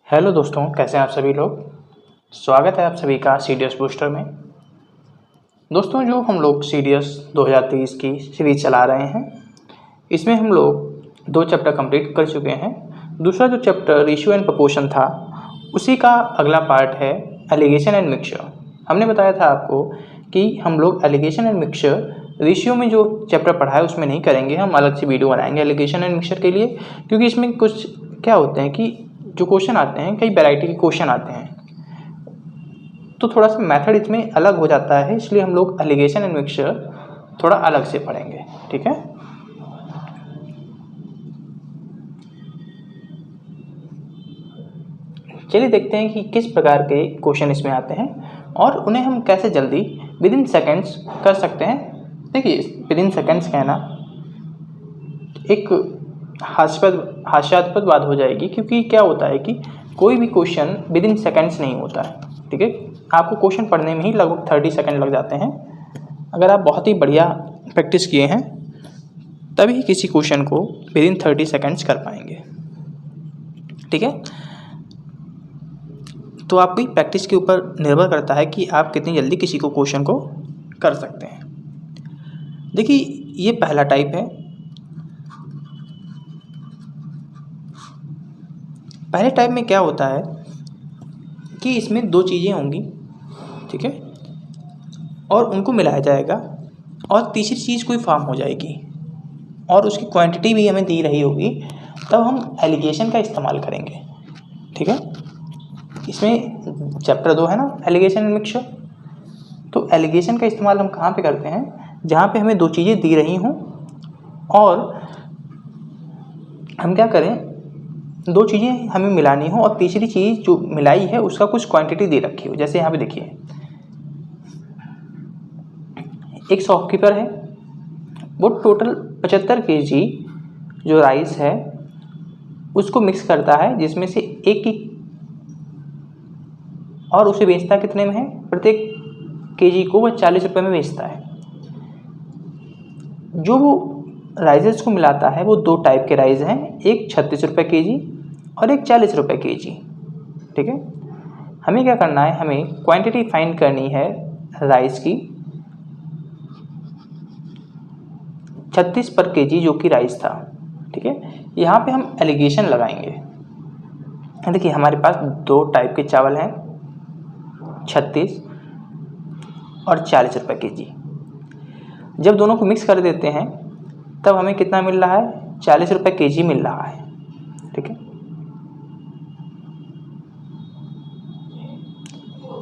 Hello दोस्तों, कैसे हैं आप सभी लोग। स्वागत है आप सभी का सीडीएस बूस्टर में। दोस्तों, जो हम लोग सीडीएस 2023 की सीरीज चला रहे हैं, इसमें हम लोग 2 चैप्टर कंप्लीट कर चुके हैं। दूसरा जो चैप्टर रेशियो एंड प्रोपोर्शन था, उसी का अगला पार्ट है एलिगेशन एंड मिक्सचर। हमने बताया था आपको कि हम लोग एलिगेशन एंड मिक्सचर रेशियो में जो चैप्टर पढ़ा है उसमें नहीं करेंगे, हम अलग से वीडियो बनाएंगे एलिगेशन एंड मिक्सचर के लिए, क्योंकि इसमें कुछ क्या होते हैं कि जो क्वेश्चन आते हैं, कई वैरायटी के क्वेश्चन आते हैं, तो थोड़ा सा मेथड इसमें अलग हो जाता है, इसलिए हम लोग एलिगेशन एंड मिक्सचर थोड़ा अलग से पढ़ेंगे। ठीक है, चलिए देखते हैं कि किस प्रकार के क्वेश्चन इसमें आते हैं और उन्हें हम कैसे जल्दी विद इन सेकेंड्स कर सकते हैं। देखिए, विद इन सेकेंड्स कहना एक हास्यास्पद बात हो जाएगी, क्योंकि क्या होता है कि कोई भी क्वेश्चन विद इन सेकेंड्स नहीं होता है। ठीक है, आपको क्वेश्चन पढ़ने में ही लगभग 30 सेकेंड लग जाते हैं। अगर आप बहुत ही बढ़िया प्रैक्टिस किए हैं तभी किसी क्वेश्चन को विद इन 30 सेकेंड्स कर पाएंगे। ठीक है, तो आपकी प्रैक्टिस के ऊपर निर्भर करता है कि आप कितनी जल्दी किसी को क्वेश्चन को कर सकते हैं। देखिए, ये पहला टाइप है। पहले टाइप में क्या होता है कि इसमें 2 चीज़ें होंगी, ठीक है, और उनको मिलाया जाएगा और तीसरी चीज़ कोई फॉर्म हो जाएगी और उसकी क्वांटिटी भी हमें दी रही होगी, तब हम एलिगेशन का इस्तेमाल करेंगे। ठीक है, इसमें चैप्टर 2 है ना, एलिगेशन एंड मिक्सचर। तो एलिगेशन का इस्तेमाल हम कहाँ पे करते हैं, जहाँ पे हमें 2 चीज़ें दी रही हों और हम क्या करें, 2 चीज़ें हमें मिलानी हो और तीसरी चीज़ जो मिलाई है उसका कुछ क्वांटिटी दे रखी हो। जैसे यहाँ पे देखिए, एक शॉपकीपर है, वो टोटल 75 kg जो राइस है उसको मिक्स करता है, जिसमें से एक की, और उसे बेचता कितने में है, प्रत्येक केजी को वो 40 रुपये में बेचता है। जो वो राइसेस को मिलाता है वो 2 टाइप के राइस हैं, एक 36 रुपये केजी और एक 40 रुपये केजी। ठीक है, हमें क्या करना है, हमें क्वांटिटी फाइंड करनी है राइस की 36 पर केजी जो कि राइस था। ठीक है, यहाँ पे हम एलिगेशन लगाएंगे। देखिए, हमारे पास 2 टाइप के चावल हैं, 36 और 40 रुपये केजी। जब दोनों को मिक्स कर देते हैं तब हमें कितना मिल रहा है, 40 रुपये केजी मिल रहा है। ठीक है,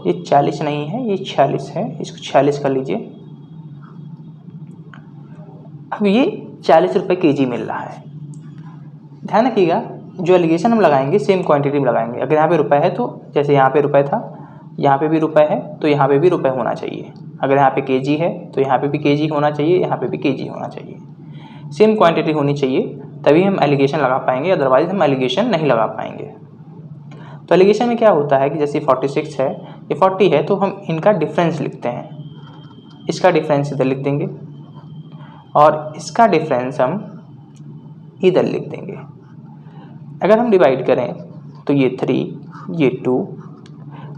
ये 40 नहीं है, ये 46 है, इसको 46 कर लीजिए। अब ये 40 रुपये केजी मिल रहा है। ध्यान रखिएगा, जो एलिगेशन हम लगाएंगे सेम क्वांटिटी में लगाएंगे। अगर यहाँ पे रुपये है तो जैसे यहाँ पे रुपये था, यहाँ पे भी रुपये है तो यहाँ पे भी रुपये होना चाहिए। अगर यहाँ पे केजी है तो यहाँ पे भी केजी होना चाहिए, यहाँ पे भी केजी होना चाहिए। सेम क्वांटिटी होनी चाहिए, तभी हम एलिगेशन लगा पाएंगे, अदरवाइज हम एलिगेशन नहीं लगा पाएंगे। तो एलिगेशन में क्या होता है कि जैसे 46 है, ये 40 है, तो हम इनका डिफरेंस लिखते हैं। इसका डिफरेंस इधर लिख देंगे और इसका डिफरेंस हम इधर लिख देंगे। अगर हम डिवाइड करें तो ये 3, ये 2,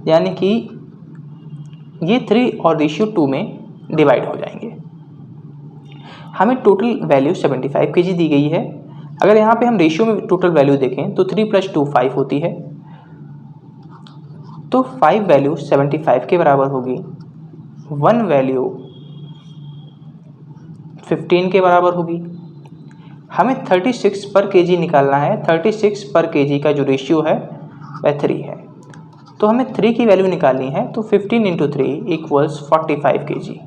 यानी कि ये 3 और रेशियो 2 में डिवाइड हो जाएंगे। हमें टोटल वैल्यू 75 केजी दी गई है। अगर यहाँ पे हम रेशियो में टोटल वैल्यू देखें तो 3 + 2 5 होती है, तो 5 वैल्यू 75 के बराबर होगी, 1 वैल्यू 15 के बराबर होगी। हमें 36 पर केजी निकालना है। 36 पर केजी का जो रेशियो है वह 3 है, तो हमें 3 की वैल्यू निकालनी है। तो 15 × 3 = 45 केजी।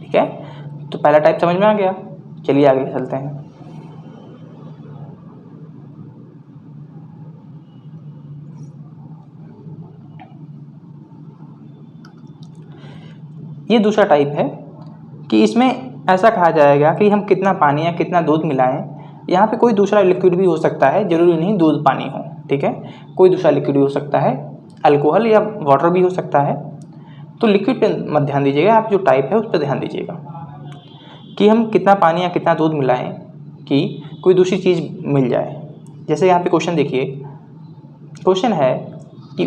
ठीक है, तो पहला टाइप समझ में आ गया। चलिए आगे चलते हैं। ये दूसरा टाइप है कि इसमें ऐसा कहा जाएगा कि हम कितना पानी या कितना दूध मिलाएं। यहाँ पे कोई दूसरा लिक्विड भी हो सकता है, जरूरी नहीं दूध पानी हो। ठीक है, कोई दूसरा लिक्विड भी हो सकता है, अल्कोहल या वाटर भी हो सकता है। तो लिक्विड पे मत ध्यान दीजिएगा, आप जो टाइप है उस पर ध्यान दीजिएगा कि हम कितना पानी या कितना दूध मिलाएं कि कोई दूसरी चीज़ मिल जाए। जैसे यहाँ पे क्वेश्चन देखिए, क्वेश्चन है कि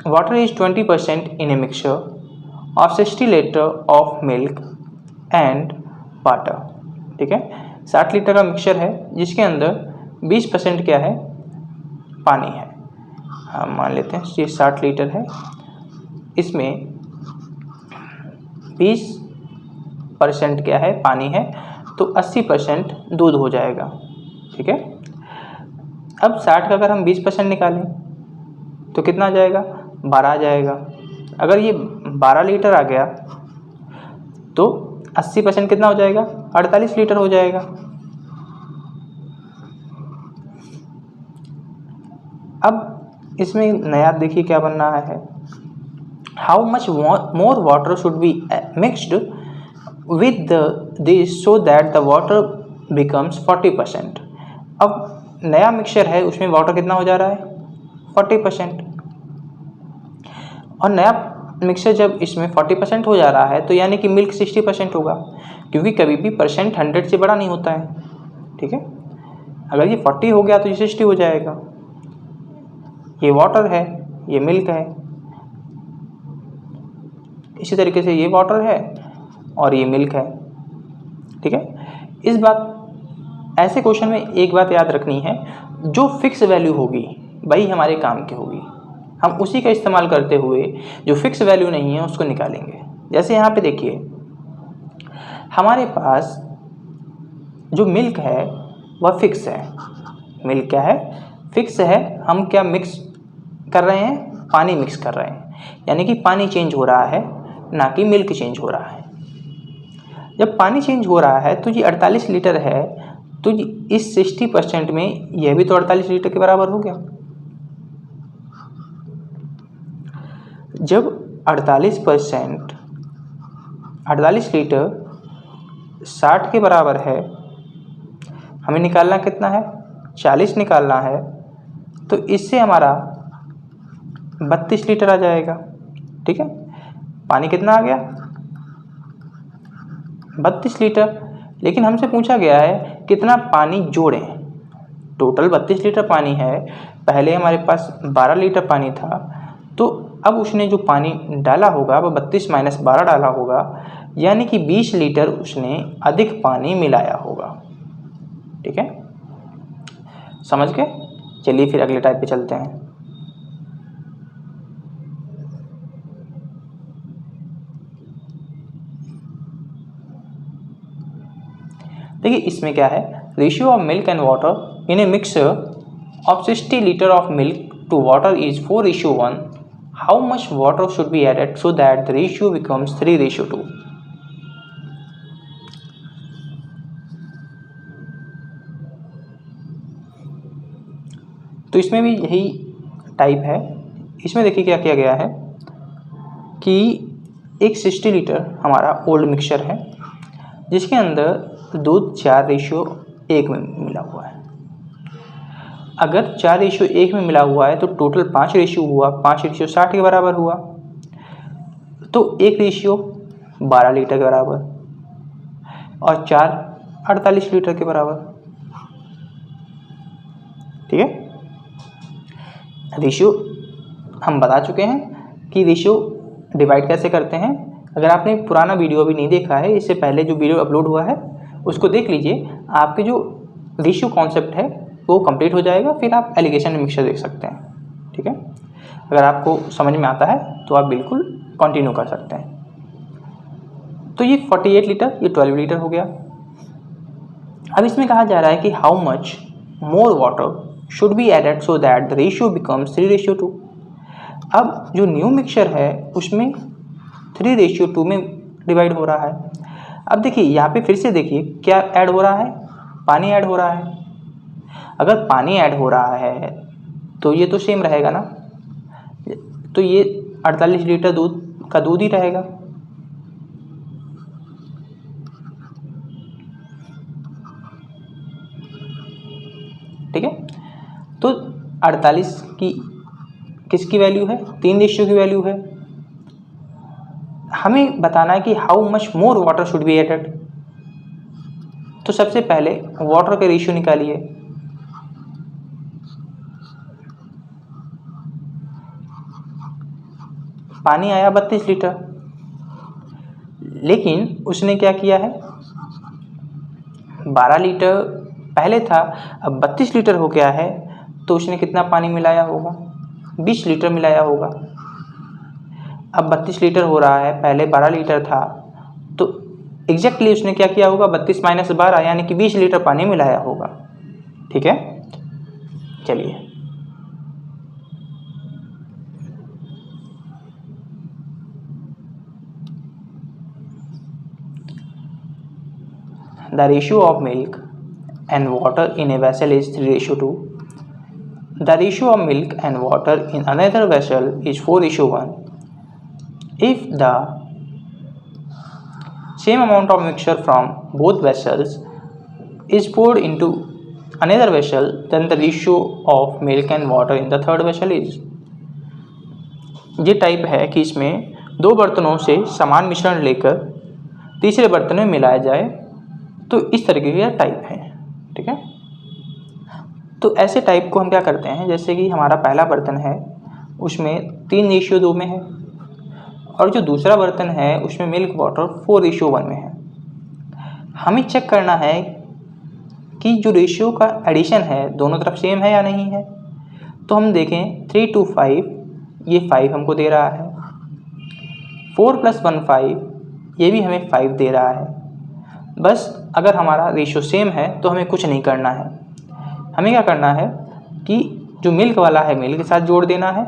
water is 20% in a mixture of 60 litre of milk and water. ठीक है, 60 लीटर का मिक्सचर है जिसके अंदर 20% क्या है, पानी है। हम मान लेते हैं ये 60 लीटर है, इसमें 20% क्या है, पानी है, तो 80% दूध हो जाएगा। ठीक है, अब 60 का अगर हम 20% निकालें तो कितना आ जाएगा, 12 आ जाएगा। अगर ये 12 लीटर आ गया तो 80% कितना हो जाएगा, 48 लीटर हो जाएगा। अब इसमें नया देखिए क्या बन रहा है, how much more water should be mixed with this so that the water becomes 40%। अब नया मिक्सचर है उसमें वाटर कितना हो जा रहा है, 40%। और नया मिक्सचर जब इसमें 40% हो जा रहा है तो यानी कि मिल्क 60% होगा, क्योंकि कभी भी परसेंट 100 से बड़ा नहीं होता है। ठीक है, अगर ये 40 हो गया तो ये 60 हो जाएगा। ये वाटर है, ये मिल्क है, इसी तरीके से ये वाटर है और ये मिल्क है। ठीक है, इस बात ऐसे क्वेश्चन में एक बात याद रखनी है, जो फिक्स वैल्यू होगी वही हमारे काम की होगी, हम उसी का इस्तेमाल करते हुए जो फिक्स वैल्यू नहीं है उसको निकालेंगे। जैसे यहाँ पे देखिए हमारे पास जो मिल्क है वह फिक्स है। मिल्क क्या है, फिक्स है। हम क्या मिक्स कर रहे हैं, पानी मिक्स कर रहे हैं, यानी कि पानी चेंज हो रहा है, ना कि मिल्क चेंज हो रहा है। जब पानी चेंज हो रहा है तो ये 48 लीटर है, तो इस 60% में यह भी तो 48 लीटर के बराबर हो गया। जब 48 लीटर 60 के बराबर है, हमें निकालना कितना है, 40 निकालना है, तो इससे हमारा 32 लीटर आ जाएगा। ठीक है, पानी कितना आ गया, 32 लीटर। लेकिन हमसे पूछा गया है कितना पानी जोड़ें। टोटल 32 लीटर पानी है, पहले हमारे पास 12 लीटर पानी था, तो अब उसने जो पानी डाला होगा वह 32 - 12 डाला होगा, यानी कि 20 लीटर उसने अधिक पानी मिलाया होगा। ठीक है, समझ गए? चलिए फिर अगले टाइप पे चलते हैं। देखिए इसमें क्या है, ratio of milk and water in a mixture of 60 litre of milk to water is 4:1। How much water should be added so that the ratio becomes 3:2। तो इसमें भी यही टाइप है। इसमें देखिए क्या किया गया है कि एक 60 लीटर हमारा ओल्ड मिक्सचर है जिसके अंदर दूध 4:1 में मिला हुआ है। अगर 4:1 में मिला हुआ है तो टोटल 5 रेशियो हुआ, 5:60 के बराबर हुआ, तो 1 रेशियो 12 लीटर के बराबर और 4 48 लीटर के बराबर। ठीक है, रेशियो हम बता चुके हैं कि रेशियो डिवाइड कैसे करते हैं। अगर आपने पुराना वीडियो अभी नहीं देखा है, इससे पहले जो वीडियो अपलोड हुआ है उसको देख लीजिए, आपके जो रेशियो कॉन्सेप्ट है वो कंप्लीट हो जाएगा, फिर आप एलिगेशन मिक्सचर देख सकते हैं। ठीक है, अगर आपको समझ में आता है तो आप बिल्कुल कंटिन्यू कर सकते हैं। तो ये 48 लीटर, ये 12 लीटर हो गया। अब इसमें कहा जा रहा है कि how much more water should be added so that the ratio becomes 3:2। अब जो न्यू मिक्सचर है उसमें 3:2 में डिवाइड हो रहा है। अब देखिए यहाँ पे फिर से देखिए क्या ऐड हो रहा है, पानी ऐड हो रहा है। अगर पानी ऐड हो रहा है तो ये तो सेम रहेगा ना, तो ये 48 लीटर दूध का दूध ही रहेगा। ठीक है, तो 48 की किसकी वैल्यू है, 3:2 की वैल्यू है। हमें बताना है कि how much more water should be added. तो सबसे पहले वाटर का रेशियो निकालिए। पानी आया 32 लीटर, लेकिन उसने क्या किया है, 12 लीटर पहले था, अब 32 लीटर हो गया है, तो उसने कितना पानी मिलाया होगा, 20 लीटर मिलाया होगा। अब 32 लीटर हो रहा है, पहले 12 लीटर था, तो एग्जैक्टली उसने क्या किया होगा, 32 माइनस 12 यानी कि 20 लीटर पानी मिलाया होगा। ठीक है, चलिए the ratio of milk and water in a vessel is 3:2. The ratio of milk and water in another vessel is 4:1. If the same amount of mixture from both vessels is poured into another vessel, then the ratio of milk and water in the third vessel is. ये type है कि इसमें दो बर्तनों से समान मिश्रण लेकर तीसरे बर्तन में मिलाया जाए, तो इस तरीके का टाइप है। ठीक है, तो ऐसे टाइप को हम क्या करते हैं, जैसे कि हमारा पहला बर्तन है उसमें 3:2 में है, और जो दूसरा बर्तन है उसमें मिल्क वाटर 4:1 में है। हमें चेक करना है कि जो रेशियो का एडिशन है दोनों तरफ सेम है या नहीं है। तो हम देखें 3 to 5, ये 5 हमको दे रहा है, 4 + 1 5, ये भी हमें 5 दे रहा है। बस अगर हमारा रेशियो सेम है तो हमें कुछ नहीं करना है, हमें क्या करना है कि जो मिल्क वाला है मिल्क के साथ जोड़ देना है,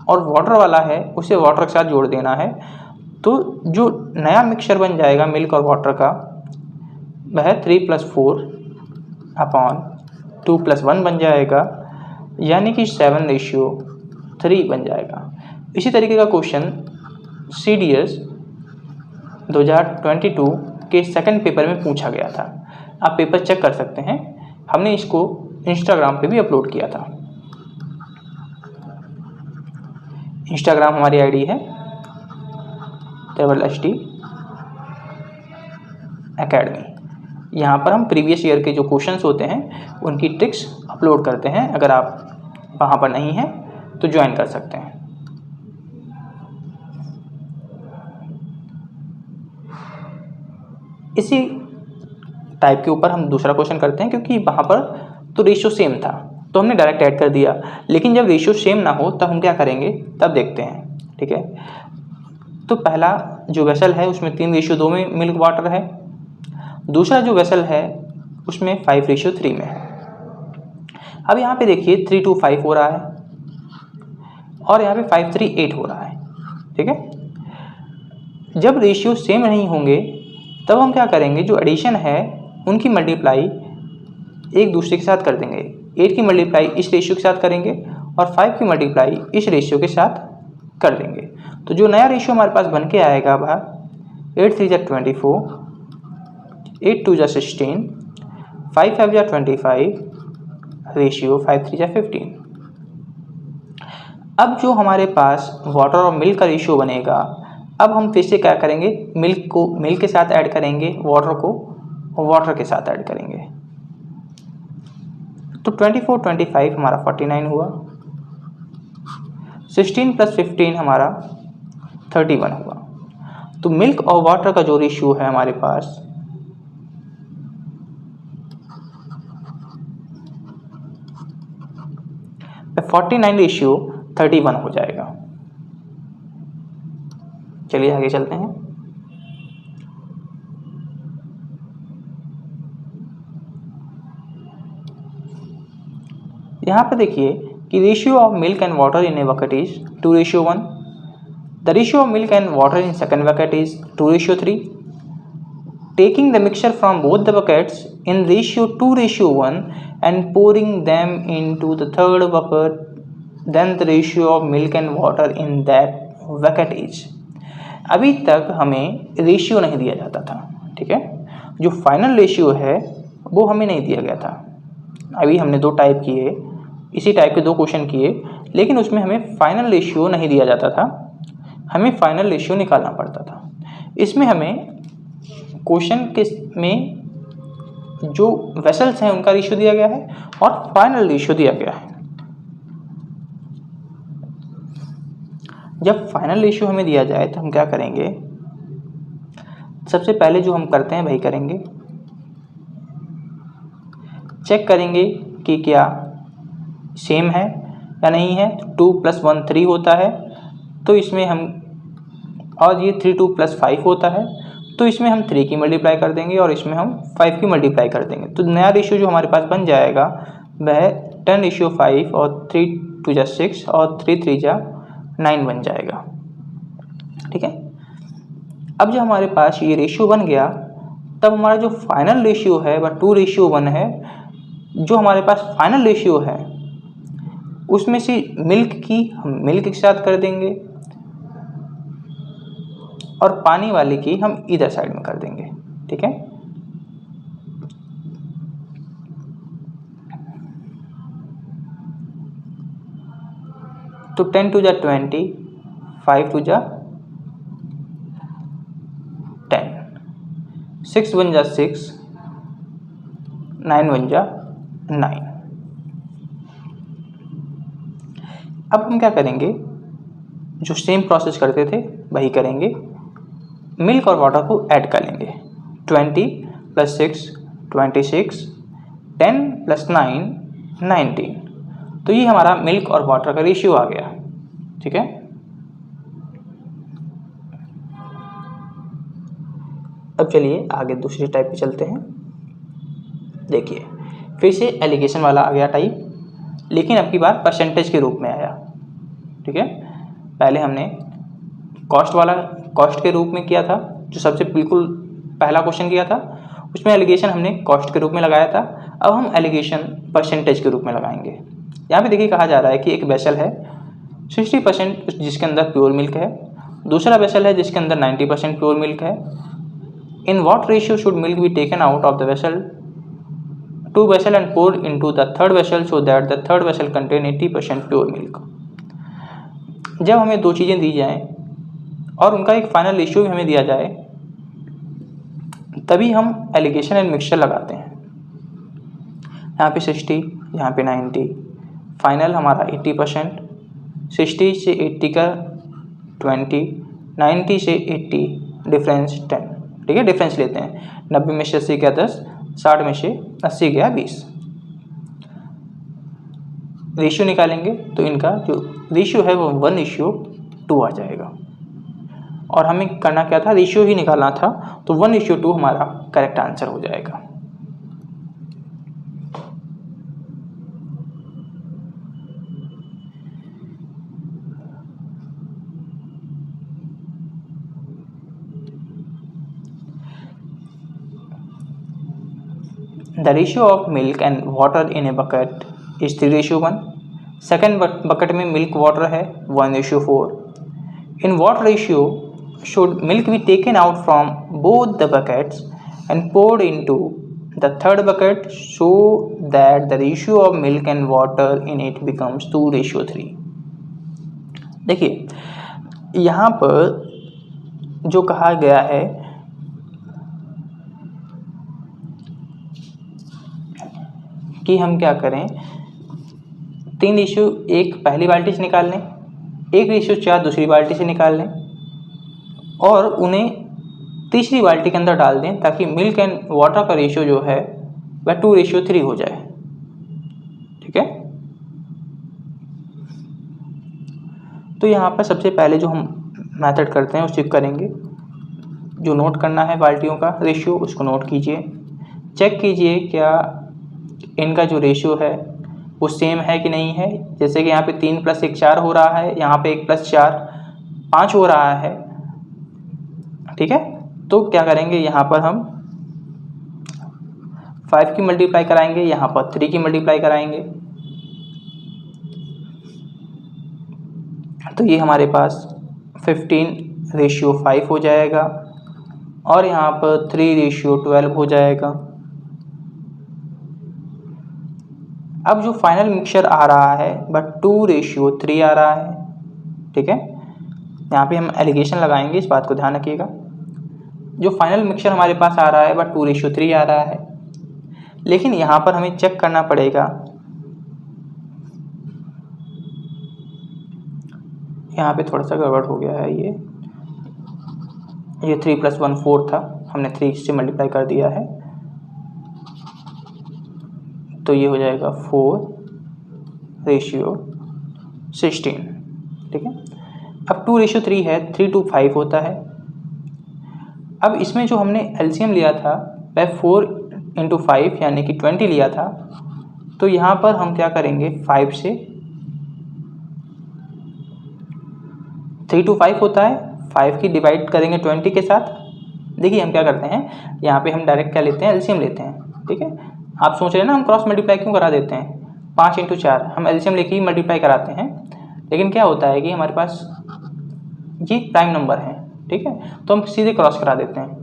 और वाटर वाला है उसे वाटर के साथ जोड़ देना है। तो जो नया मिक्सचर बन जाएगा मिल्क और वाटर का, वह 3 + 4 अपॉन 2 + 1 बन जाएगा, यानी कि 7:3 बन जाएगा। इसी तरीके का क्वेश्चन CDS 2022 के सेकंड पेपर में पूछा गया था। आप पेपर चेक कर सकते हैं, हमने इसको इंस्टाग्राम पे भी अपलोड किया था। इंस्टाग्राम हमारी आईडी है HT Academy। यहाँ पर हम प्रीवियस ईयर के जो क्वेश्चंस होते हैं उनकी ट्रिक्स अपलोड करते हैं। अगर आप वहाँ पर नहीं हैं तो ज्वाइन कर सकते हैं। इसी टाइप के ऊपर हम दूसरा क्वेश्चन करते हैं, क्योंकि वहाँ पर तो रेशियो सेम था तो हमने डायरेक्ट ऐड कर दिया, लेकिन जब रेशियो सेम ना हो तब हम क्या करेंगे, तब देखते हैं। ठीक है, तो पहला जो वेसल है उसमें 3:2 में मिल्क वाटर है, दूसरा जो वेसल है उसमें 5:3 में है। अब यहाँ पे देखिए 3 to 5 हो रहा है और यहाँ पे 5:3 हो रहा है। ठीक है, जब रेशियो सेम नहीं होंगे तब हम क्या करेंगे, जो एडिशन है उनकी मल्टीप्लाई एक दूसरे के साथ कर देंगे। 8 की मल्टीप्लाई इस रेशियो के साथ करेंगे और 5 की मल्टीप्लाई इस रेशियो के साथ कर देंगे। तो जो नया रेशियो हमारे पास बन के आएगा वह 8 3 = 24, 8 2 = 16, 5 5 = 25, रेशियो 5 3 = 15। अब जो हमारे पास वाटर और मिल्क का रेशियो बनेगा, अब हम फिर से क्या करेंगे, मिल्क को मिल्क के साथ ऐड करेंगे, वाटर को वाटर के साथ ऐड करेंगे। तो 24 25 हमारा 49 हुआ, 16 + 15 हमारा 31 हुआ। तो मिल्क और वाटर का जो रेशियो है हमारे पास, वह 49:31 हो जाएगा। चलिए आगे चलते हैं। यहाँ पर देखिए कि ratio of milk and water in a bucket is 2:1। The ratio of milk and water in second bucket is 2:3। Taking the mixture from both the buckets in ratio 2:1 and pouring them into the third bucket, then the ratio of milk and water in that bucket is। अभी तक हमें ratio नहीं दिया जाता था। ठीक है, जो फाइनल रेशियो है वो हमें नहीं दिया गया था। अभी हमने दो टाइप किए, इसी टाइप के दो क्वेश्चन किए, लेकिन उसमें हमें फाइनल रेशियो नहीं दिया जाता था, हमें फाइनल रेशियो निकालना पड़ता था। इसमें हमें क्वेश्चन के में जो वेसल्स हैं उनका रेशियो दिया गया है और फाइनल रेशियो दिया गया है। जब फाइनल रेशियो हमें दिया जाए तो हम क्या करेंगे, सबसे पहले जो हम करते हैं वही करेंगे, चेक करेंगे कि क्या सेम है या नहीं है। 2 + 1 3 होता है, तो इसमें हम, और ये 3 2 + 5 होता है, तो इसमें हम 3 की मल्टीप्लाई कर देंगे और इसमें हम 5 की मल्टीप्लाई कर देंगे। तो नया रेशियो जो हमारे पास बन जाएगा वह 10:5 और 3 2 6 और 3 3 9 बन जाएगा। ठीक है, अब जब हमारे पास ये रेशियो बन गया तब हमारा जो फाइनल रेशियो है वह 2:1 है। जो हमारे पास फाइनल रेशियो है उसमें से मिल्क की हम मिल्क के साथ कर देंगे और पानी वाले की हम इधर साइड में कर देंगे। ठीक है, तो 10 2 20, 5 2 10, 6 1 6, 9 1 9। अब हम क्या करेंगे, जो सेम प्रोसेस करते थे वही करेंगे, मिल्क और वाटर को ऐड कर लेंगे। 20 + 6 26, 10 + 9 19। तो ये हमारा मिल्क और वाटर का रेशियो आ गया। ठीक है, अब चलिए आगे दूसरी टाइप पे चलते हैं। देखिए फिर से एलिगेशन वाला आ गया टाइप, लेकिन अब की बार परसेंटेज के रूप में आया। ठीक है, पहले हमने कॉस्ट के रूप में किया था, जो सबसे बिल्कुल पहला क्वेश्चन किया था उसमें एलिगेशन हमने कॉस्ट के रूप में लगाया था। अब हम एलिगेशन परसेंटेज के रूप में लगाएंगे। यहाँ पे देखिए कहा जा रहा है कि एक वेसल है 60% जिसके अंदर प्योर मिल्क है, दूसरा वेसल है जिसके अंदर 90% प्योर मिल्क है। In what ratio should milk be taken out of the vessel to vessel and poured into the third vessel so that the third vessel contain 80% pure milk. जब हमें दो चीज़ें दी जाएं और उनका एक फाइनल रेशियो भी हमें दिया जाए तभी हम एलिगेशन एंड मिक्सचर लगाते हैं। यहाँ पे 60, यहाँ पे 90, फाइनल हमारा 80%, 60 से 80 का 20, 90 से 80 डिफरेंस 10। ठीक है, डिफरेंस लेते हैं, 90 में से 80 गया 10, 60 में से 80 गया 20। रेशियो निकालेंगे तो इनका जो रेशियो है वो 1:2 आ जाएगा। और हमें करना क्या था, रेशियो ही निकालना था, तो 1:2 हमारा करेक्ट आंसर हो जाएगा। The ratio of milk and water in a bucket is 3:1। Second bucket में मिल्क वाटर है 1:4। In what ratio should milk be taken out from both the buckets and poured into the third bucket so that the ratio of milk and water in it becomes 2:3। देखिए यहाँ पर जो कहा गया है कि हम क्या करें, 3:1 पहली बाल्टी से निकाल लें, 1:4 दूसरी बाल्टी से निकाल लें और उन्हें तीसरी बाल्टी के अंदर डाल दें ताकि मिल्क एंड वाटर का रेशियो जो है वह 2:3 हो जाए। ठीक है, तो यहाँ पर सबसे पहले जो हम मेथड करते हैं उसे करेंगे। जो नोट करना है बाल्टियों का रेशियो उसको नोट कीजिए, चेक कीजिए क्या इनका जो रेशियो है वो सेम है कि नहीं है। जैसे कि यहाँ पे 3 + 1 4 हो रहा है, यहाँ पे 1 + 4 5 हो रहा है। ठीक है, तो क्या करेंगे, यहाँ पर हम 5 की मल्टीप्लाई कराएंगे, यहाँ पर 3 की मल्टीप्लाई कराएंगे, तो ये हमारे पास 15:5 हो जाएगा और यहाँ पर 3:12 हो जाएगा। अब जो फाइनल मिक्सचर आ रहा है वह 2:3 आ रहा है। ठीक है, यहाँ पे हम एलिगेशन लगाएंगे, इस बात को ध्यान रखिएगा। जो फाइनल मिक्सचर हमारे पास आ रहा है वह 2:3 आ रहा है, लेकिन यहाँ पर हमें चेक करना पड़ेगा, यहाँ पे थोड़ा सा गड़बड़ हो गया है। ये 3 + 1 4 था, हमने 3 से मल्टीप्लाई कर दिया है, तो ये हो जाएगा 4:16। ठीक है। अब 2:3 है, 3:5 होता है। अब इसमें जो हमने एलसीएम लिया था वह 4 × 5 यानी कि 20 लिया था, तो यहाँ पर हम क्या करेंगे, 5 से 3:5 होता है, 5 की डिवाइड करेंगे 20 के साथ। देखिए हम क्या करते हैं, यहाँ पे हम डायरेक्ट क्या लेते हैं, एलसीएम लेते हैं। ठीक है। आप सोच रहे हैं ना हम क्रॉस मल्टीप्लाई क्यों करा देते हैं, 5 × 4 हम एलसीएम लेके ही मल्टीप्लाई कराते हैं। लेकिन क्या होता है कि हमारे पास ये प्राइम नंबर है, ठीक है, तो हम सीधे क्रॉस करा देते हैं।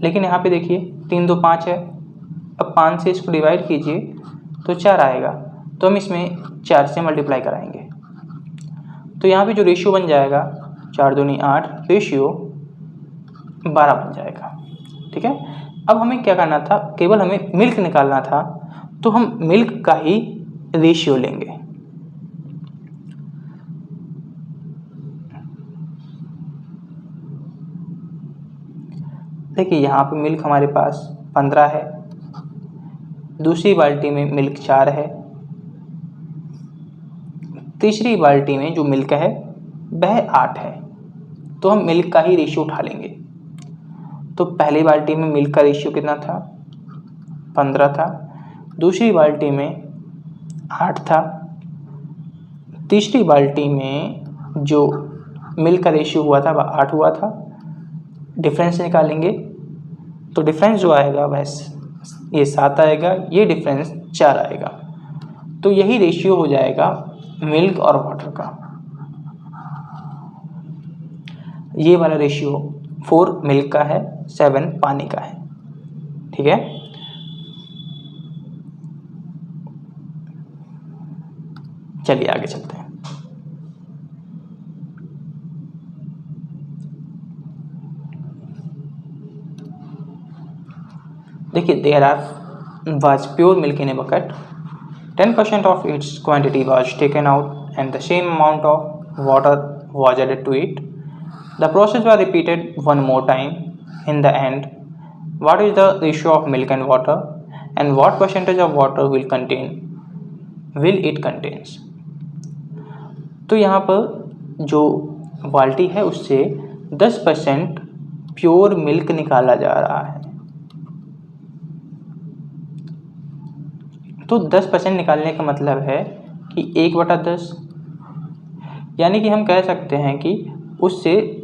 लेकिन यहाँ पे देखिए 3 2 5 है, अब 5 से इसको डिवाइड कीजिए तो 4 आएगा, तो हम इसमें 4 से मल्टीप्लाई कराएंगे। तो यहाँ पे जो रेशियो बन जाएगा 4 दूनी 8, रेशियो 12 बन जाएगा। ठीक है। अब हमें क्या करना था, केवल हमें मिल्क निकालना था, तो हम मिल्क का ही रेशियो लेंगे। देखिए यहाँ पे मिल्क हमारे पास 15 है, दूसरी बाल्टी में मिल्क 4 है, तीसरी बाल्टी में जो मिल्क है वह 8 है, तो हम मिल्क का ही रेशियो उठा लेंगे। तो पहली बाल्टी में मिल्क का रेशियो कितना था, 15 था, दूसरी बाल्टी में 8 था, तीसरी बाल्टी में जो मिल्क का रेशियो हुआ था वह 8 हुआ था। डिफरेंस निकालेंगे तो डिफरेंस जो आएगा वह ये 7 आएगा, ये डिफरेंस 4 आएगा, तो यही रेशियो हो जाएगा मिल्क और वाटर का। ये वाला रेशियो 4 मिल्क का है, 7 पानी का है। ठीक है। चलिए आगे चलते हैं। देखिए there was pure milk in a bucket. 10% of its quantity was taken out and the same amount of water was added to it. The process was repeated one more time. In the end, what is the ratio of milk and water, and what percentage of water will it contains? तो यहाँ पर जो बाल्टी है उससे 10% pure milk निकाला जा रहा है। तो 10% निकालने का मतलब है कि 1/10, यानी कि हम कह सकते हैं कि उससे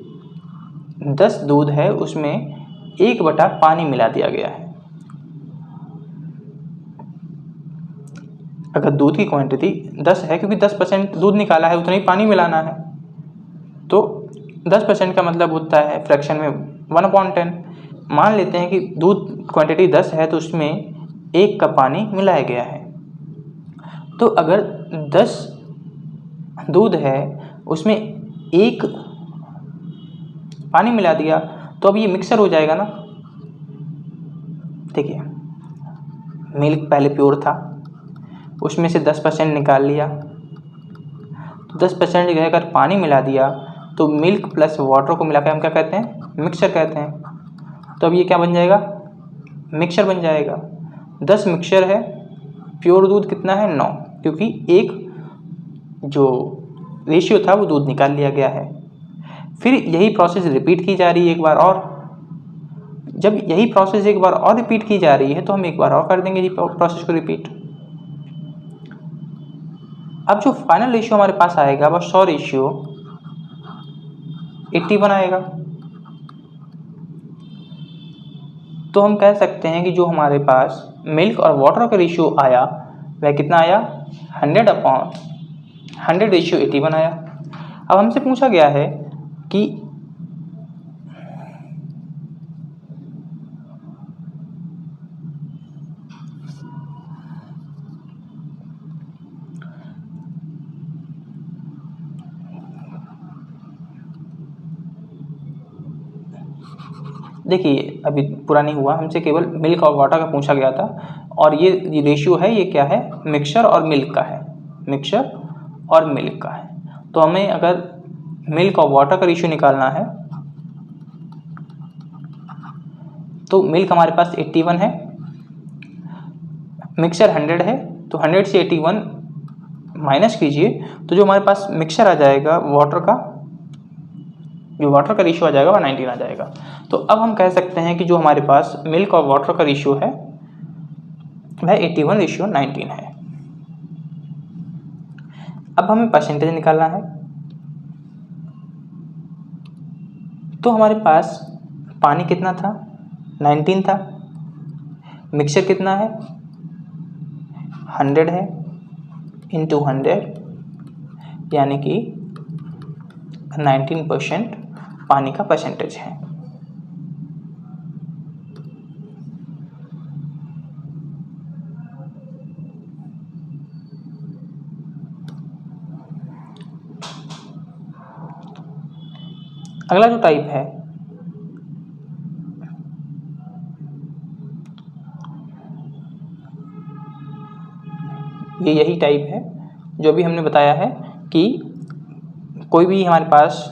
10 दूध है उसमें 1/10 पानी मिला दिया गया है। अगर दूध की क्वांटिटी 10 है, क्योंकि 10% दूध निकाला है उतना ही पानी मिलाना है, तो 10% का मतलब होता है फ्रैक्शन में 1/10। मान लेते हैं कि दूध क्वांटिटी 10 है तो उसमें 1 कप पानी मिलाया गया है। तो अगर 10 दूध है उसमें 1 पानी मिला दिया तो अब ये मिक्सर हो जाएगा ना। देखिए मिल्क पहले प्योर था, उसमें से 10% निकाल लिया, तो 10% जगह अगर पानी मिला दिया तो मिल्क प्लस वाटर को मिलाकर हम क्या कहते हैं, मिक्सचर कहते हैं। तो अब ये क्या बन जाएगा, मिक्सचर बन जाएगा। 10 मिक्सचर है, प्योर दूध कितना है 9, क्योंकि एक जो रेशियो था वो दूध निकाल लिया गया है। फिर यही प्रोसेस रिपीट की जा रही है एक बार और। जब यही प्रोसेस एक बार और रिपीट की जा रही है तो हम एक बार और कर देंगे यही प्रोसेस को रिपीट। अब जो फाइनल रेशियो हमारे पास आएगा वह 100:80 आएगा। तो हम कह सकते हैं कि जो हमारे पास मिल्क और वाटर का रेशियो आया वह कितना आया, 100/100:80 आया। अब हमसे पूछा गया है कि देखिए अभी पूरा नहीं हुआ, हमसे केवल मिल्क और वाटर का पूछा गया था, और ये रेशियो है, ये क्या है, मिक्सचर और मिल्क का है, मिक्सचर और मिल्क का है। तो हमें अगर मिल्क और वाटर का रेशियो निकालना है तो मिल्क हमारे पास 81 है, मिक्सचर 100 है, तो 100 से 81 माइनस कीजिए तो जो हमारे पास मिक्सचर आ जाएगा वाटर का, जो वाटर का रेशियो आ जाएगा वह 19 आ जाएगा। तो अब हम कह सकते हैं कि जो हमारे पास मिल्क और वाटर का रेशियो है वह 81:19 है। अब हमें परसेंटेज निकालना है। तो हमारे पास पानी कितना था, 19 था, मिक्सचर कितना है 100 है, इंटू 100 यानी कि 19% पानी का परसेंटेज है। अगला जो टाइप है ये यही टाइप है जो भी हमने बताया है कि कोई भी हमारे पास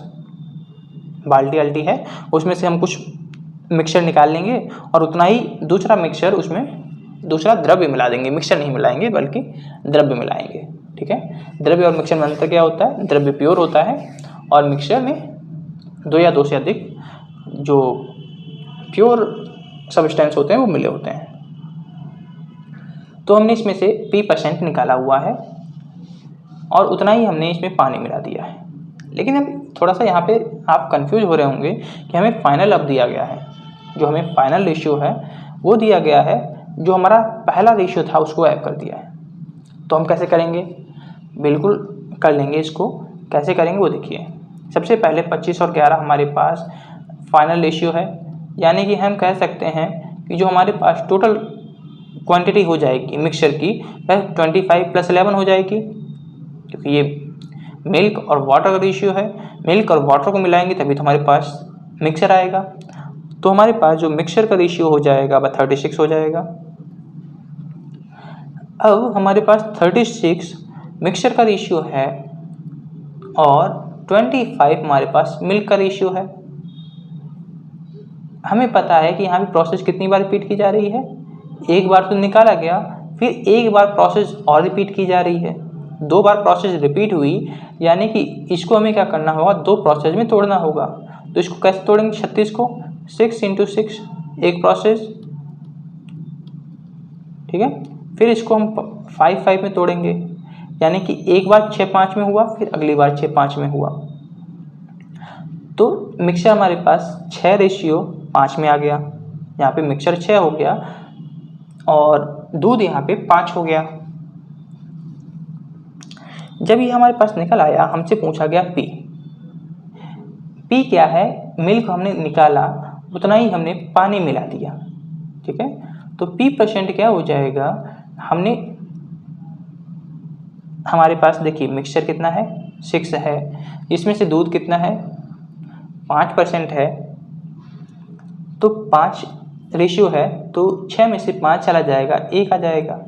बाल्टी आल्टी है उसमें से हम कुछ मिक्सचर निकाल लेंगे और उतना ही दूसरा मिक्सचर उसमें दूसरा द्रव्य मिला देंगे, मिक्सचर नहीं मिलाएंगे बल्कि द्रव्य मिलाएंगे। ठीक है, द्रव्य और मिक्सचर में अंतर क्या होता है, द्रव्य प्योर होता है और मिक्सचर में 2 या 2 से अधिक जो प्योर सब्सटेंस होते हैं वो मिले होते हैं। तो हमने इसमें से P% निकाला हुआ है और उतना ही हमने इसमें पानी मिला दिया है। लेकिन अब थोड़ा सा यहाँ पे आप कंफ्यूज हो रहे होंगे कि हमें फाइनल अब दिया गया है, जो हमें फाइनल रेशियो है वो दिया गया है, जो हमारा पहला रेशियो था उसको ऐड कर दिया है। तो हम कैसे करेंगे, बिल्कुल कर लेंगे। इसको कैसे करेंगे वो देखिए। सबसे पहले 25 और 11 हमारे पास फाइनल रेशियो है, यानी कि हम कह सकते हैं कि जो हमारे पास टोटल क्वांटिटी हो जाएगी मिक्सचर की वह 25 + 11 हो जाएगी, क्योंकि ये मिल्क और वाटर का रेशियो है। मिल्क और वाटर को मिलाएंगे तभी तो हमारे पास मिक्सचर आएगा। तो हमारे पास जो मिक्सचर का रेशियो हो जाएगा वह 36 हो जाएगा। अब हमारे पास 36 मिक्सचर का रेशियो है और 25 हमारे पास मिल्क का रेशियो है। हमें पता है कि यहाँ पे प्रोसेस कितनी बार रिपीट की जा रही है, एक बार तो निकाला गया, फिर एक बार प्रोसेस और रिपीट की जा रही है, 2 बार प्रोसेस रिपीट हुई, यानी कि इसको हमें क्या करना होगा, 2 प्रोसेस में तोड़ना होगा। तो इसको कैसे तोड़ेंगे, 36 को 6 × 6 एक प्रोसेस, ठीक है। फिर इसको हम 5 में तोड़ेंगे, यानी कि एक बार 6-5 में हुआ, फिर अगली बार 6-5 में हुआ। तो मिक्सचर हमारे पास 6:5 में आ गया, यहाँ पे मिक्सचर 6 हो गया और दूध यहाँ पे 5 हो गया। जब ये हमारे पास निकल आया, हमसे पूछा गया P क्या है, मिल्क हमने निकाला उतना ही हमने पानी मिला दिया, ठीक है। तो P% क्या हो जाएगा, हमने हमारे पास देखिए मिक्सचर कितना है 6 है, इसमें से दूध कितना है 5% है, तो 5 रेशियो है, तो 6 में से 5 चला जाएगा, 1 आ जाएगा।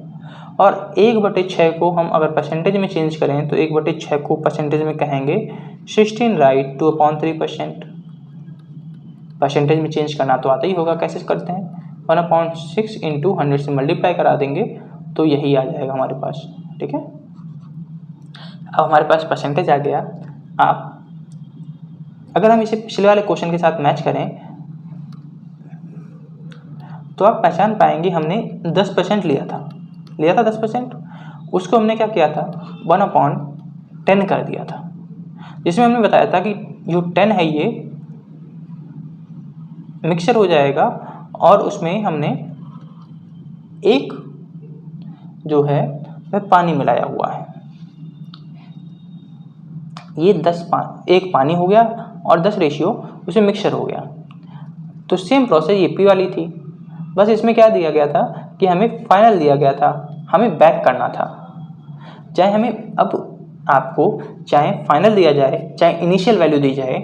और 1/6 को हम अगर परसेंटेज में चेंज करें तो 1/6 को परसेंटेज में कहेंगे 16 राइट 2/3%। परसेंटेज में चेंज करना तो आता ही होगा, कैसे करते हैं, 1/6 × 100 से मल्टीप्लाई करा देंगे तो यही आ जाएगा हमारे पास, ठीक है। अब हमारे पास परसेंटेज आ गया। आप अगर हम इसे पिछले वाले क्वेश्चन के साथ मैच करें तो आप पहचान पाएंगे हमने 10% लिया था 10%, उसको हमने क्या किया था 1/10 कर दिया था, जिसमें हमने बताया था कि जो 10 है ये मिक्सचर हो जाएगा और उसमें हमने एक जो है वह पानी मिलाया हुआ है। ये 1 पानी हो गया और 10 रेशियो उसमें मिक्सचर हो गया। तो सेम प्रोसेस ये P वाली थी, बस इसमें क्या दिया गया था कि हमें फाइनल दिया गया था, हमें बैक करना था। चाहे हमें अब आपको चाहे फाइनल दिया जाए चाहे इनिशियल वैल्यू दी जाए,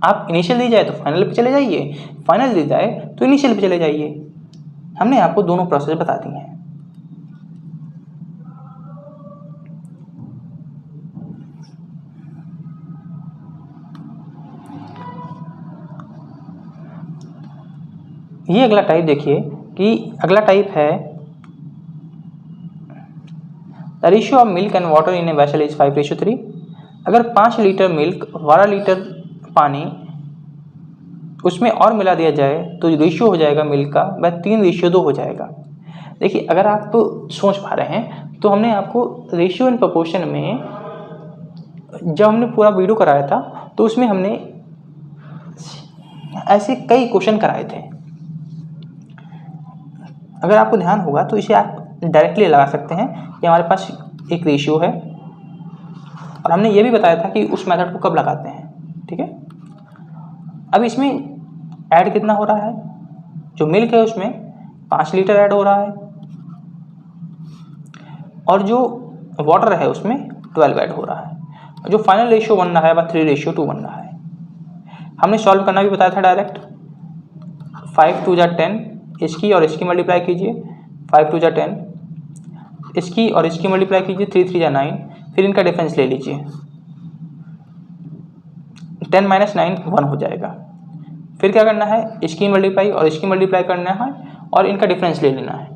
आप इनिशियल दी जाए तो फाइनल पे चले जाइए, फाइनल दी जाए तो इनिशियल पे चले जाइए। हमने आपको दोनों प्रोसेस बता दी हैं। ये अगला टाइप देखिए कि अगला टाइप है the ratio of milk and water in a vessel is 5:3। अगर 5 लीटर मिल्क 12 लीटर पानी उसमें और मिला दिया जाए तो रेशियो हो जाएगा मिल्क का वह 3:2 हो जाएगा। देखिए अगर आप सोच पा रहे हैं तो हमने आपको रेशियो एंड प्रोपोर्शन में जब हमने पूरा वीडियो कराया था तो उसमें हमने ऐसे कई क्वेश्चन कराए थे। अगर आपको ध्यान होगा तो इसे आप डायरेक्टली लगा सकते हैं कि हमारे पास एक रेशियो है और हमने ये भी बताया था कि उस मेथड को कब लगाते हैं। ठीक है, अब इसमें ऐड कितना हो रहा है, जो मिल्क है उसमें 5 लीटर ऐड हो रहा है और जो वाटर है उसमें 12 ऐड हो रहा है। जो फाइनल रेशियो बन रहा है वह 3:2 बन रहा है। हमने सॉल्व करना भी बताया था डायरेक्ट। 5 2 जा 10, इसकी और इसकी मल्टीप्लाई कीजिए, 5 2 जा 10, इसकी और इसकी मल्टीप्लाई कीजिए, 3 3 जा 9, फिर इनका डिफरेंस ले लीजिए, 10 - 9 1 हो जाएगा। फिर क्या करना है, इसकी मल्टीप्लाई और इसकी मल्टीप्लाई करना है और इनका डिफरेंस ले लेना है।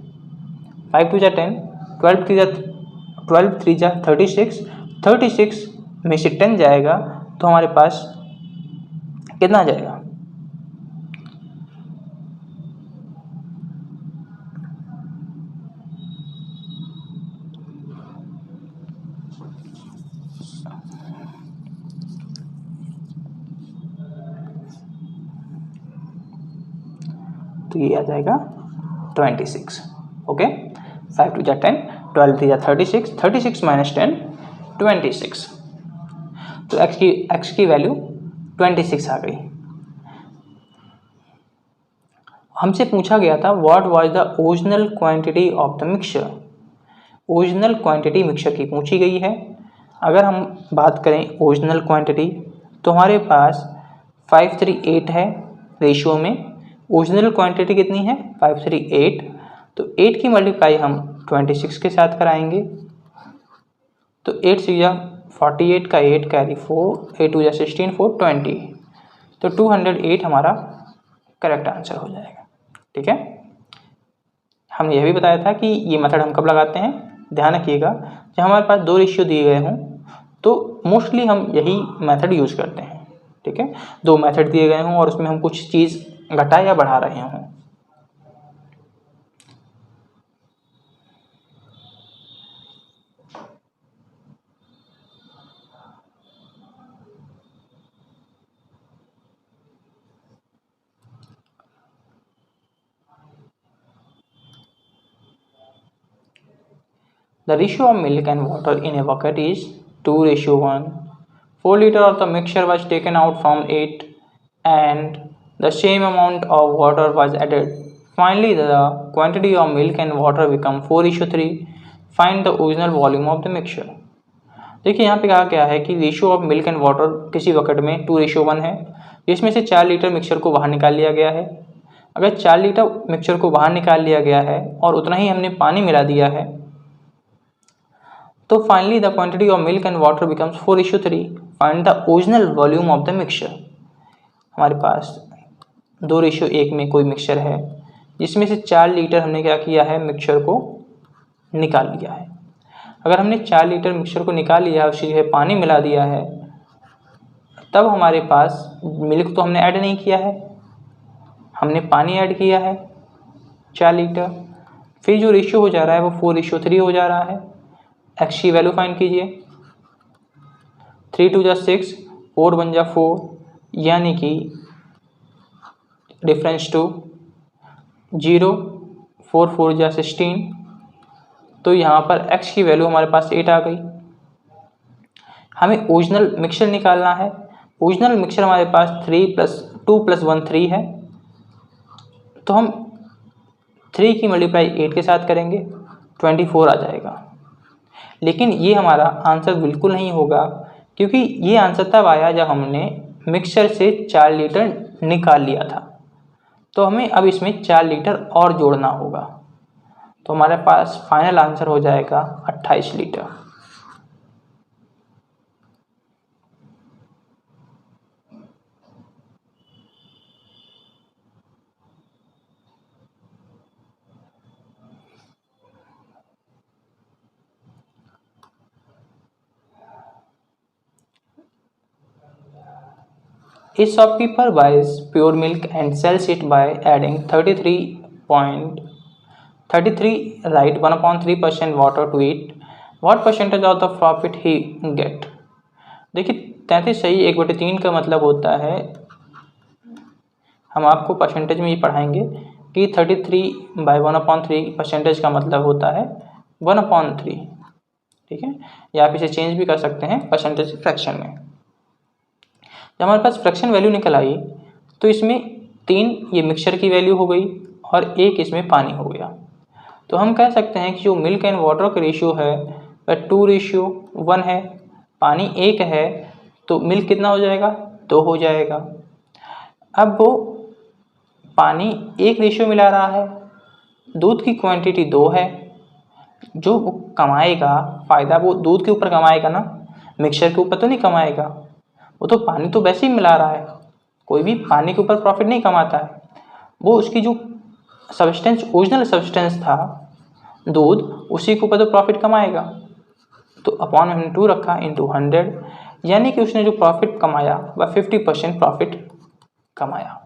5 2 जा 10, 12 3 जा 36, 36 में से 10 जाएगा तो हमारे पास कितना आ जाएगा, तो ये आ जाएगा 26। ओके, 5 2 जा 10, 12 3 जा 36, 36 - 10 26। तो x की वैल्यू 26 आ गई। हमसे पूछा गया था what was the original quantity of the mixture. Original quantity mixture की पूछी गई है। अगर हम बात करें ओरिजिनल क्वांटिटी तो हमारे पास 538 है रेशियो में। ओरिजिनल क्वांटिटी कितनी है, 538, तो 8 की मल्टीप्लाई हम 26 के साथ कराएंगे तो 8 6 जा 48 का 8 कैरी 4, 8 2 जा 16, 4 20, तो 208 हमारा करेक्ट आंसर हो जाएगा। ठीक है, हमने यह भी बताया था कि ये मेथड हम कब लगाते हैं। ध्यान रखिएगा जब हमारे पास 2 रेशियो दिए गए हों तो मोस्टली हम यही मेथड यूज़ करते हैं। ठीक है, 2 मेथड दिए गए हों और उसमें हम कुछ चीज़ घटा या बढ़ा रहे हों। The ratio of milk and water in a bucket is 2:1. 4 liters of the mixture was taken out from it and the same amount of water was added. Finally, the quantity of milk and water become 4:3. Find the original volume of the mixture. देखिए यहाँ पे कहा गया है कि ratio of milk and water किसी bucket में 2:1 है, जिसमें से 4 लीटर मिक्सचर को बाहर निकाल लिया गया है। अगर 4 लीटर मिक्सचर को बाहर निकाल लिया गया है और उतना ही हमने पानी मिला दिया है तो finally the quantity of milk and water becomes 4:3। Find the original volume of the mixture. हमारे पास 2:1 में कोई मिक्सचर है जिसमें से 4 लीटर हमने क्या किया है, मिक्सचर को निकाल लिया है। अगर हमने 4 लीटर मिक्सचर को निकाल लिया, उसी जगह पानी मिला दिया है, तब हमारे पास मिल्क तो हमने ऐड नहीं किया है, हमने पानी ऐड किया है 4 लीटर। फिर जो रेशियो हो जा रहा है वो 4:3 हो जा रहा है। एक्स की वैल्यू फाइंड कीजिए, 3 2 जा 6, 4 1 जा 4, यानी कि डिफरेंस 2, 0 4 4 जा 16, तो यहाँ पर x की वैल्यू हमारे पास 8 आ गई। हमें ओरिजिनल मिक्सचर निकालना है। ओरिजिनल मिक्सचर हमारे पास 2 + 1 3 है, तो हम 3 की मल्टीप्लाई 8 के साथ करेंगे, 24 आ जाएगा। लेकिन ये हमारा आंसर बिल्कुल नहीं होगा, क्योंकि ये आंसर तब आया जब हमने मिक्सचर से 4 लीटर निकाल लिया था, तो हमें अब इसमें 4 लीटर और जोड़ना होगा, तो हमारे पास फाइनल आंसर हो जाएगा 28 litre. A shopkeeper buys pure milk and sells it by adding 33 right 1/3% water to it. What percentage of the profit he get? देखिए 33 सही 1/3 का मतलब होता है, हम आपको परसेंटेज में ये पढ़ाएंगे कि 33/1/3 परसेंटेज का मतलब होता है 1/3, ठीक है, या आप इसे चेंज भी कर सकते हैं परसेंटेज फ्रैक्शन में। जब हमारे पास फ्रैक्शन वैल्यू निकल आई तो इसमें 3 ये मिक्सचर की वैल्यू हो गई और 1 इसमें पानी हो गया। तो हम कह सकते हैं कि जो मिल्क एंड वाटर का रेशियो है वह 2:1 है, पानी 1 है तो मिल्क कितना हो जाएगा, 2 हो जाएगा। अब वो पानी 1 रेशियो मिला रहा है, दूध की क्वांटिटी 2 है, जो वो कमाएगा फ़ायदा वो दूध के ऊपर कमाएगा ना, मिक्सचर के ऊपर तो नहीं कमाएगा। वो तो पानी तो वैसे ही मिला रहा है, कोई भी पानी के ऊपर प्रॉफिट नहीं कमाता है, वो उसकी जो सब्सटेंस ओरिजिनल सब्सटेंस था दूध, उसी के ऊपर तो प्रॉफिट कमाएगा। तो अपॉन हमने 2 रखा इंटू 100, यानी कि उसने जो प्रॉफिट कमाया वह 50% प्रॉफिट कमाया।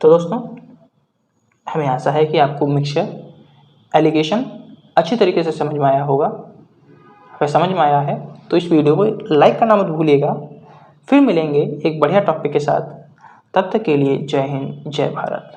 तो दोस्तों हमें आशा है कि आपको मिक्सचर एलिगेशन अच्छी तरीके से समझ में आया होगा। अगर समझ में आया है तो इस वीडियो को लाइक करना मत भूलिएगा। फिर मिलेंगे एक बढ़िया टॉपिक के साथ, तब तक के लिए जय हिंद जय भारत।